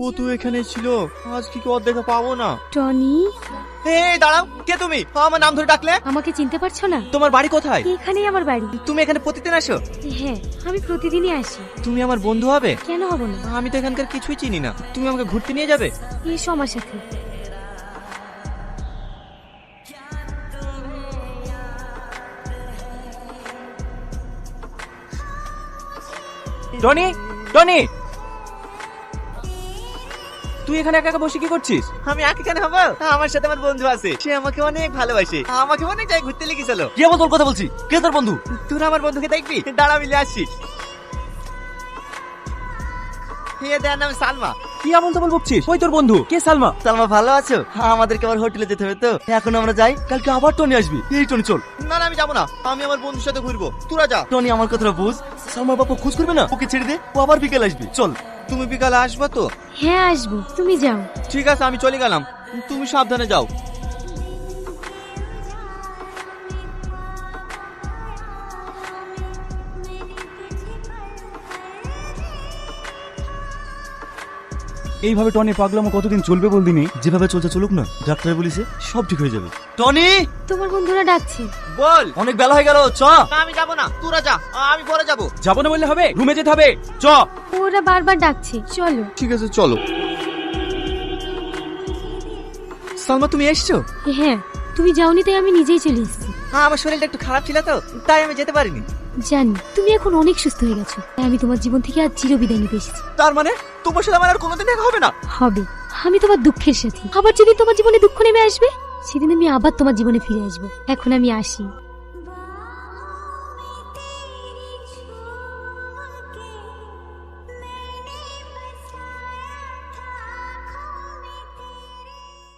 ও তো এখানে ছিল, আজ কি ওর দেখা পাবো না। টনি, এই দাঁড়াও, কে তুমি? আমার নাম ধরে ডাকলে? আমাকে চিনতে পারছো না? তোমার বাড়ি কোথায়? এখানেই আমার বাড়ি। তুমি এখানে প্রতিদিন আসো? হ্যাঁ, আমি প্রতিদিনই আসি। তুমি আমার বন্ধু হবে? কেন হব না? আমি তো এখানকার কিছুই চিনি না, তুমি আমাকে ঘুরতে নিয়ে যাবে? এসো আমার সাথে। টনি, টনি, তুই এখানে একা একা বসে কি করছিস? আমি একা কেন হবো? আমার সাথে আমার বন্ধু আছে, সে আমাকে অনেক ভালোবাসে, আমাকে অনেক জায়গায় ঘুরতে লেগেছিল। কি এমন তোর কথা বলছি? কে তোর বন্ধু? তোর আমার বন্ধুকে দেখবি? দাঁড়া, মিলে আসছি। দেয়ার নাম সালমা। কি এমন তো বলছিস? ওই তোর বন্ধু, কে সালমা? সালমা ভালো আছো? আমাদেরকে আবার হোটেলে যেতে হবে তো, এখন আমরা যাই। কালকে আবার টনি আসবি। এই টনি চল। না না, আমি যাবো না, আমি আমার বন্ধুর সাথে ঘুরবো, তোরা যা। টনি আমার কথাটা বুঝ, সালমার বাবা খোঁজ করবে না, ওকে ছেড়ে দে, ও আবার বিকেল আসবি। চল। তুমি বিকালে আসবে তো? হ্যাঁ আসবো, তুমি যাও। ঠিক আছে, আমি চলে গেলাম, তুমি সাবধানে যাও। এইভাবে টনি পাগলামো কতদিন চলবে বলদিনি? যেভাবে চলছে চলুক না, ডাক্তার বলিছে সব ঠিক হয়ে যাবে। টনি, তোমার বন্ধুরা ডাকছে। বল। অনেক বেলা হয়ে গেল, চ। না, আমি যাবো না, তোরা যা, আমি পরে যাবো। যাবো না বললে হবে, রুমে যেতে হবে, চ। ওরা বারবার ডাকছে, চলো। ঠিক আছে, চলো। সালমা, তুমি এসছো? হ্যাঁ, তুমি যাওনি তাই আমি নিজেই চলে এসেছি। আমার শরীরটা একটু খারাপ ছিল তো, তাই আমি যেতে পারিনি। জানি তুমি এখন অনেক সুস্থ হয়ে গেছো, তাই আমি তোমার জীবন থেকে আজ চিরবিদায় নিতে এসেছি। তার মানে তোমার সাথে আমার আর কোনোদিন দেখা হবে না? হবে। আমি তোমার দুঃখের সাথী, আবার যদি তোমার জীবনে দুঃখ নেমে আসবে, সেদিন আমি আবার তোমার জীবনে ফিরে আসবো। এখন আমি আসি।